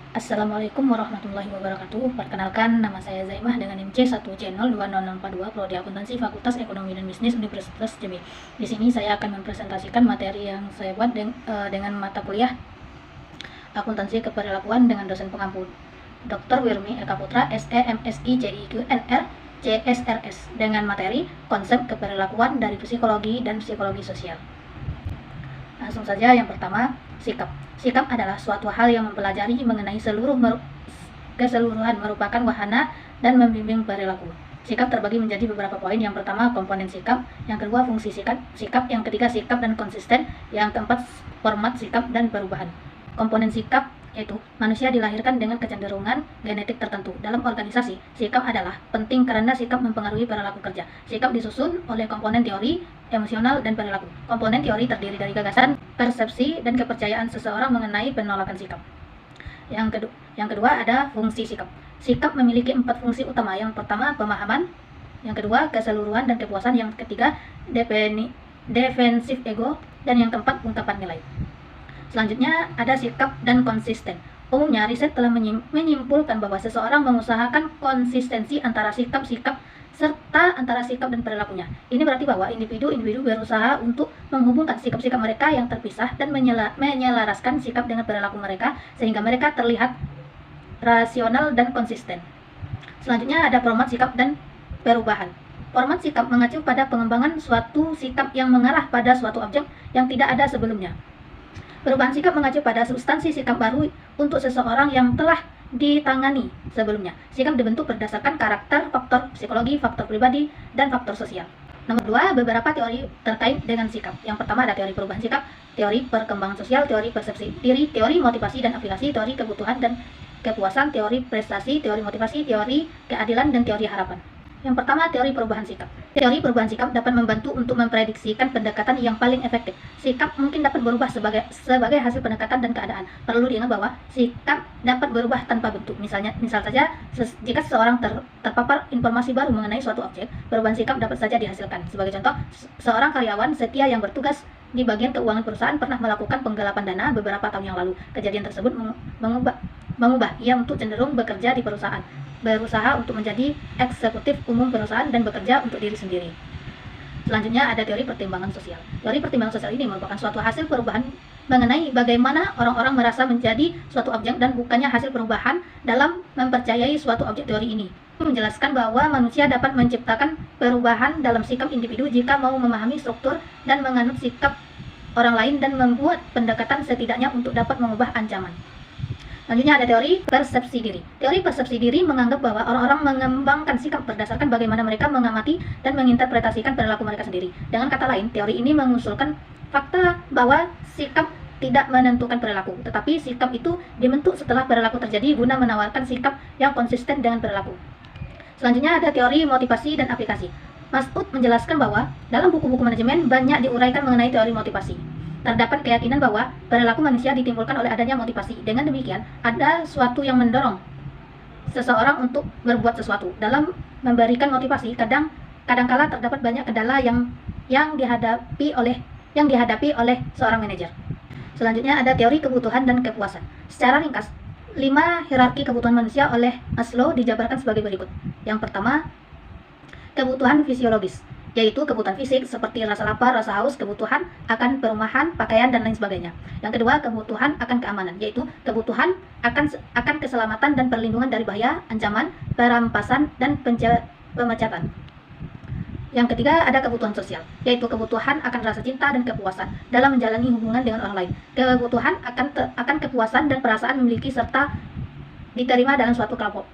Assalamualaikum warahmatullahi wabarakatuh. Perkenalkan, nama saya Zaimah dengan NIM C1C020042 Prodi Akuntansi Fakultas Ekonomi dan Bisnis Universitas Jambi. Di sini saya akan mempresentasikan materi yang saya buat dengan mata kuliah Akuntansi Keperlakuan dengan dosen pengampu Dr. Wirmi Eka Putra, SE, MSI, CIQ, NR, CSRS dengan materi konsep keperlakuan dari psikologi dan psikologi sosial. Langsung saja, yang pertama, sikap. Sikap adalah suatu hal yang mempelajari mengenai keseluruhan merupakan wahana dan membimbing perilaku. Sikap terbagi menjadi beberapa poin. Yang pertama, komponen sikap. Yang kedua, fungsi sikap. Yang ketiga, sikap dan konsisten. Yang keempat, format sikap dan perubahan. Komponen sikap yaitu manusia dilahirkan dengan kecenderungan genetik tertentu. Dalam organisasi, sikap adalah penting karena sikap mempengaruhi perilaku kerja. Sikap disusun oleh komponen teori, emosional, dan perilaku. Komponen teori terdiri dari gagasan, persepsi, dan kepercayaan seseorang mengenai penolakan sikap. Yang kedua ada fungsi sikap. Sikap memiliki 4 fungsi utama. Yang pertama, pemahaman. Yang kedua, keseluruhan dan kepuasan. Yang ketiga, defensif ego. Dan yang keempat, ungkapan nilai. Selanjutnya ada sikap dan konsisten. Umumnya riset telah menyimpulkan bahwa seseorang mengusahakan konsistensi antara sikap-sikap serta antara sikap dan perilakunya. Ini berarti bahwa individu-individu berusaha untuk menghubungkan sikap-sikap mereka yang terpisah dan menyelaraskan sikap dengan perilaku mereka sehingga mereka terlihat rasional dan konsisten. Selanjutnya ada format sikap dan perubahan. Format sikap mengacu pada pengembangan suatu sikap yang mengarah pada suatu objek yang tidak ada sebelumnya. Perubahan sikap mengacu pada substansi sikap baru untuk seseorang yang telah ditangani sebelumnya. Sikap dibentuk berdasarkan karakter, faktor psikologi, faktor pribadi, dan faktor sosial. Nomor 2, beberapa teori terkait dengan sikap. Yang pertama ada teori perubahan sikap, teori perkembangan sosial, teori persepsi diri, teori motivasi dan aplikasi, teori kebutuhan dan kepuasan, teori prestasi, teori motivasi, teori keadilan, dan teori harapan. Yang pertama, teori perubahan sikap. Teori perubahan sikap dapat membantu untuk memprediksikan pendekatan yang paling efektif. Sikap mungkin dapat berubah sebagai hasil pendekatan dan keadaan. Perlu diingat bahwa sikap dapat berubah tanpa bentuk. Misal saja, jika seseorang terpapar informasi baru mengenai suatu objek, perubahan sikap dapat saja dihasilkan. Sebagai contoh, seorang karyawan setia yang bertugas di bagian keuangan perusahaan pernah melakukan penggelapan dana beberapa tahun yang lalu. Kejadian tersebut mengubah ia untuk cenderung bekerja di perusahaan, berusaha untuk menjadi eksekutif umum perusahaan dan bekerja untuk diri sendiri. Selanjutnya ada teori pertimbangan sosial. Teori pertimbangan sosial ini merupakan suatu hasil perubahan mengenai bagaimana orang-orang merasa menjadi suatu objek dan bukannya hasil perubahan dalam mempercayai suatu objek. Teori ini menjelaskan bahwa manusia dapat menciptakan perubahan dalam sikap individu jika mau memahami struktur dan menganut sikap orang lain dan membuat pendekatan setidaknya untuk dapat mengubah ancaman. Selanjutnya ada teori persepsi diri. Teori persepsi diri menganggap bahwa orang-orang mengembangkan sikap berdasarkan bagaimana mereka mengamati dan menginterpretasikan perilaku mereka sendiri. Dengan kata lain, teori ini mengusulkan fakta bahwa sikap tidak menentukan perilaku, tetapi sikap itu dibentuk setelah perilaku terjadi guna menawarkan sikap yang konsisten dengan perilaku. Selanjutnya ada teori motivasi dan aplikasi. Mas'ud menjelaskan bahwa dalam buku-buku manajemen banyak diuraikan mengenai teori motivasi. Terdapat keyakinan bahwa perilaku manusia ditimbulkan oleh adanya motivasi. Dengan demikian, ada suatu yang mendorong seseorang untuk berbuat sesuatu. Dalam memberikan motivasi, kadangkala terdapat banyak kendala yang dihadapi oleh seorang manajer. Selanjutnya ada teori kebutuhan dan kepuasan. Secara ringkas, 5 hierarki kebutuhan manusia oleh Maslow dijabarkan sebagai berikut. Yang pertama, kebutuhan fisiologis, yaitu kebutuhan fisik seperti rasa lapar, rasa haus, kebutuhan akan perumahan, pakaian, dan lain sebagainya. Yang kedua, kebutuhan akan keamanan, yaitu kebutuhan akan keselamatan dan perlindungan dari bahaya, ancaman, perampasan, dan pemecatan. Yang ketiga, ada kebutuhan sosial, yaitu kebutuhan akan rasa cinta dan kepuasan dalam menjalani hubungan dengan orang lain. Kebutuhan akan kepuasan dan perasaan memiliki serta diterima dalam suatu kelompok,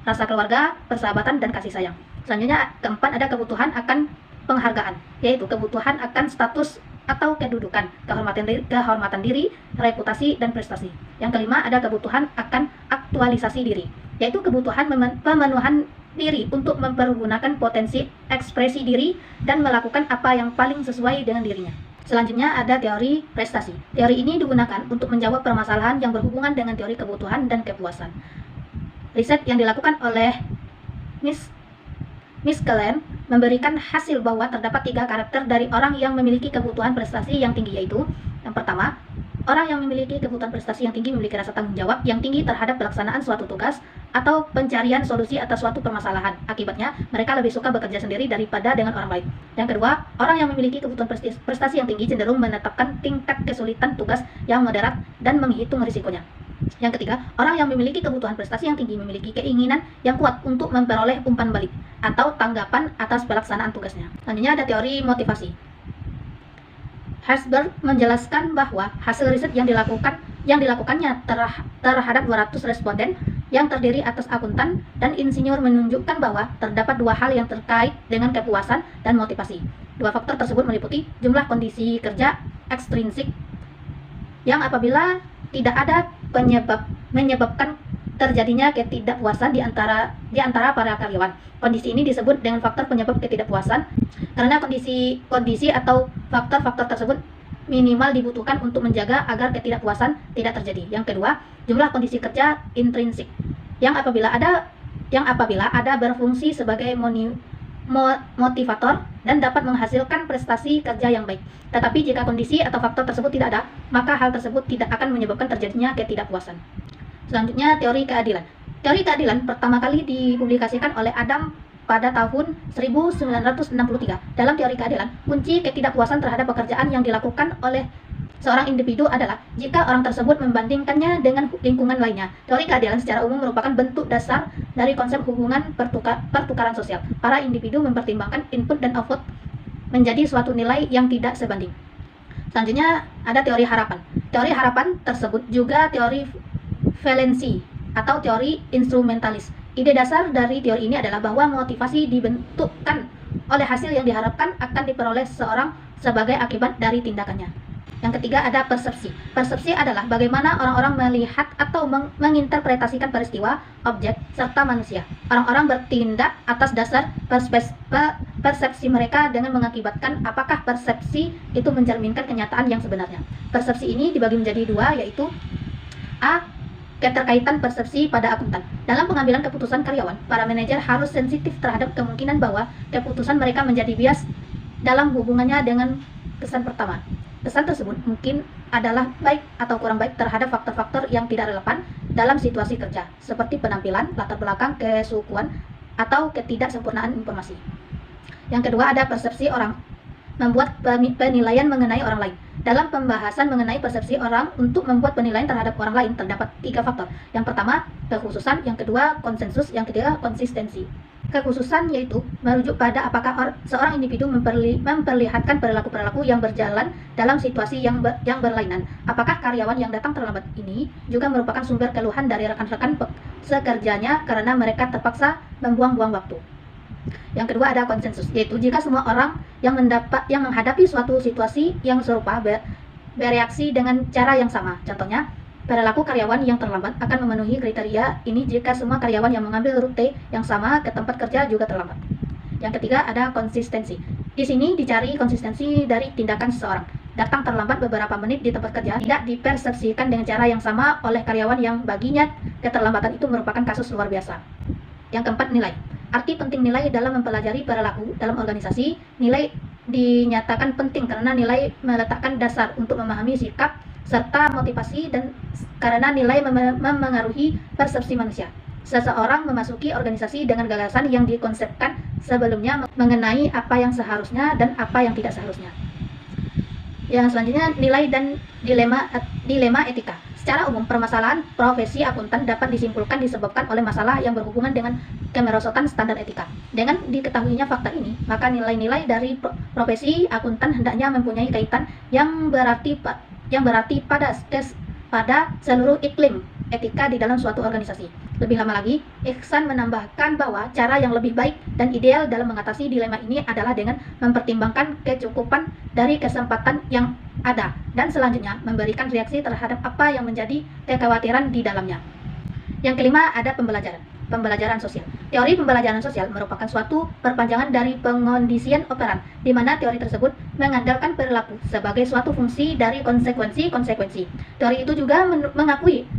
rasa keluarga, persahabatan, dan kasih sayang. Selanjutnya, keempat ada kebutuhan akan penghargaan, yaitu kebutuhan akan status atau kedudukan, kehormatan diri, reputasi, dan prestasi. Yang kelima ada kebutuhan akan aktualisasi diri, yaitu kebutuhan pemenuhan diri untuk mempergunakan potensi ekspresi diri dan melakukan apa yang paling sesuai dengan dirinya. Selanjutnya ada teori prestasi. Teori ini digunakan untuk menjawab permasalahan yang berhubungan dengan teori kebutuhan dan kepuasan. Riset yang dilakukan oleh Miss Kellen memberikan hasil bahwa terdapat 3 karakter dari orang yang memiliki kebutuhan prestasi yang tinggi, yaitu yang pertama, orang yang memiliki kebutuhan prestasi yang tinggi memiliki rasa tanggung jawab yang tinggi terhadap pelaksanaan suatu tugas atau pencarian solusi atas suatu permasalahan. Akibatnya, mereka lebih suka bekerja sendiri daripada dengan orang lain. Yang kedua, orang yang memiliki kebutuhan prestasi yang tinggi cenderung menetapkan tingkat kesulitan tugas yang moderat dan menghitung risikonya. Yang ketiga, orang yang memiliki kebutuhan prestasi yang tinggi memiliki keinginan yang kuat untuk memperoleh umpan balik atau tanggapan atas pelaksanaan tugasnya. Selanjutnya ada teori motivasi. Herzberg menjelaskan bahwa hasil riset yang dilakukannya terhadap 200 responden yang terdiri atas akuntan dan insinyur menunjukkan bahwa terdapat dua hal yang terkait dengan kepuasan dan motivasi. Dua faktor tersebut meliputi jumlah kondisi kerja ekstrinsik yang apabila tidak ada menyebabkan terjadinya ketidakpuasan di antara para karyawan. Kondisi ini disebut dengan faktor penyebab ketidakpuasan karena kondisi atau faktor-faktor tersebut minimal dibutuhkan untuk menjaga agar ketidakpuasan tidak terjadi. Yang kedua, jumlah kondisi kerja intrinsik yang apabila ada berfungsi sebagai motivator dan dapat menghasilkan prestasi kerja yang baik. Tetapi jika kondisi atau faktor tersebut tidak ada, maka hal tersebut tidak akan menyebabkan terjadinya ketidakpuasan. Selanjutnya, teori keadilan. Teori keadilan pertama kali dipublikasikan oleh Adam pada tahun 1963. Dalam teori keadilan, kunci ketidakpuasan terhadap pekerjaan yang dilakukan oleh seorang individu adalah jika orang tersebut membandingkannya dengan lingkungan lainnya. Teori keadilan secara umum merupakan bentuk dasar dari konsep hubungan pertukaran sosial. Para individu mempertimbangkan input dan output menjadi suatu nilai yang tidak sebanding. Selanjutnya ada teori harapan. Teori harapan tersebut juga teori valensi atau teori instrumentalis. Ide dasar dari teori ini adalah bahwa motivasi dibentukkan oleh hasil yang diharapkan akan diperoleh seseorang sebagai akibat dari tindakannya. Yang ketiga ada persepsi. Persepsi adalah bagaimana orang-orang melihat atau menginterpretasikan peristiwa, objek, serta manusia. Orang-orang bertindak atas dasar persepsi mereka dengan mengakibatkan apakah persepsi itu mencerminkan kenyataan yang sebenarnya. Persepsi ini dibagi menjadi dua, yaitu A. Keterkaitan persepsi pada akuntan. Dalam pengambilan keputusan karyawan, para manajer harus sensitif terhadap kemungkinan bahwa keputusan mereka menjadi bias dalam hubungannya dengan kesan pertama. Kesan tersebut mungkin adalah baik atau kurang baik terhadap faktor-faktor yang tidak relevan dalam situasi kerja, seperti penampilan, latar belakang, kesukuan, atau ketidaksempurnaan informasi. Yang kedua ada persepsi orang. Membuat penilaian mengenai orang lain. Dalam pembahasan mengenai persepsi orang untuk membuat penilaian terhadap orang lain terdapat 3 faktor. Yang pertama, kekhususan, yang kedua, konsensus, yang ketiga, konsistensi. Kekhususan yaitu merujuk pada apakah seorang individu memperlihatkan perilaku-perilaku yang berjalan dalam situasi yang berlainan. Apakah karyawan yang datang terlambat ini juga merupakan sumber keluhan dari rekan-rekan sekerjanya karena mereka terpaksa membuang-buang waktu. Yang kedua ada konsensus, yaitu jika semua orang yang menghadapi suatu situasi yang serupa bereaksi dengan cara yang sama. Contohnya, perilaku karyawan yang terlambat akan memenuhi kriteria ini jika semua karyawan yang mengambil rute yang sama ke tempat kerja juga terlambat. Yang ketiga ada konsistensi. Di sini dicari konsistensi dari tindakan seseorang. Datang terlambat beberapa menit di tempat kerja tidak dipersepsikan dengan cara yang sama oleh karyawan yang baginya keterlambatan itu merupakan kasus luar biasa. Yang keempat, nilai. Arti penting nilai dalam mempelajari perilaku dalam organisasi. Nilai dinyatakan penting karena nilai meletakkan dasar untuk memahami sikap serta motivasi dan karena nilai memengaruhi persepsi manusia. Seseorang memasuki organisasi dengan gagasan yang dikonsepkan sebelumnya mengenai apa yang seharusnya dan apa yang tidak seharusnya. Yang selanjutnya, nilai dan dilema etika. Secara umum, permasalahan profesi akuntan dapat disimpulkan disebabkan oleh masalah yang berhubungan dengan kemerosotan standar etika. Dengan diketahuinya fakta ini, maka nilai-nilai dari profesi akuntan hendaknya mempunyai kaitan yang berarti pada seluruh iklim etika di dalam suatu organisasi. Lebih lama lagi, Ihsan menambahkan bahwa cara yang lebih baik dan ideal dalam mengatasi dilema ini adalah dengan mempertimbangkan kecukupan dari kesempatan yang ada dan selanjutnya memberikan reaksi terhadap apa yang menjadi kekhawatiran di dalamnya. Yang kelima ada pembelajaran sosial. Teori pembelajaran sosial merupakan suatu perpanjangan dari pengondisian operan, di mana teori tersebut mengandalkan perilaku sebagai suatu fungsi dari konsekuensi. Teori itu juga mengakui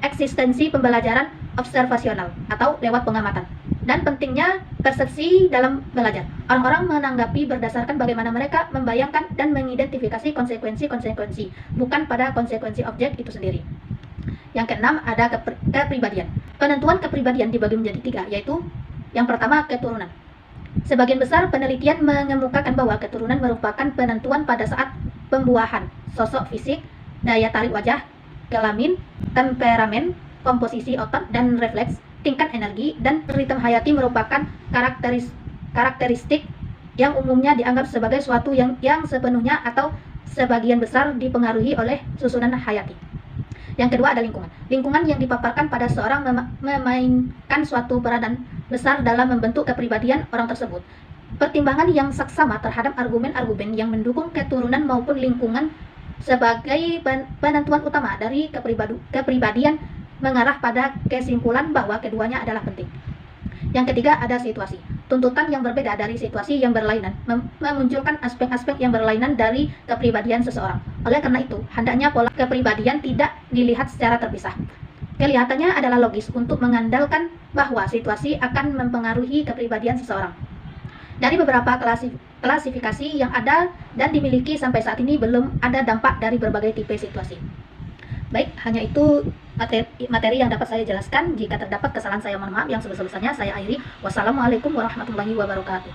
eksistensi pembelajaran observasional atau lewat pengamatan. Dan pentingnya persepsi dalam belajar. Orang-orang menanggapi berdasarkan bagaimana mereka membayangkan dan mengidentifikasi konsekuensi-konsekuensi, bukan pada konsekuensi objek itu sendiri. Yang keenam, ada kepribadian. Penentuan kepribadian dibagi menjadi 3, yaitu yang pertama, keturunan. Sebagian besar penelitian mengemukakan bahwa keturunan merupakan penentuan pada saat pembuahan, sosok fisik, daya tarik wajah, kelamin, temperamen, komposisi otot dan refleks, tingkat energi, dan ritme hayati merupakan karakteristik yang umumnya dianggap sebagai suatu yang sepenuhnya atau sebagian besar dipengaruhi oleh susunan hayati. Yang kedua, ada lingkungan. Lingkungan yang dipaparkan pada seorang memainkan suatu peranan besar dalam membentuk kepribadian orang tersebut. Pertimbangan yang saksama terhadap argumen-argumen yang mendukung keturunan maupun lingkungan sebagai penentuan utama dari kepribadian mengarah pada kesimpulan bahwa keduanya adalah penting. Yang ketiga, ada situasi. Tuntutan yang berbeda dari situasi yang berlainan memunculkan aspek-aspek yang berlainan dari kepribadian seseorang. Oleh karena itu, hendaknya pola kepribadian tidak dilihat secara terpisah. Kelihatannya adalah logis untuk mengandalkan bahwa situasi akan mempengaruhi kepribadian seseorang. Dari beberapa klasifikasi yang ada dan dimiliki sampai saat ini, belum ada dampak dari berbagai tipe situasi. Baik, hanya itu materi yang dapat saya jelaskan. Jika terdapat kesalahan, saya mohon maaf. Yang sebesar-besarnya saya akhiri. Wassalamualaikum warahmatullahi wabarakatuh.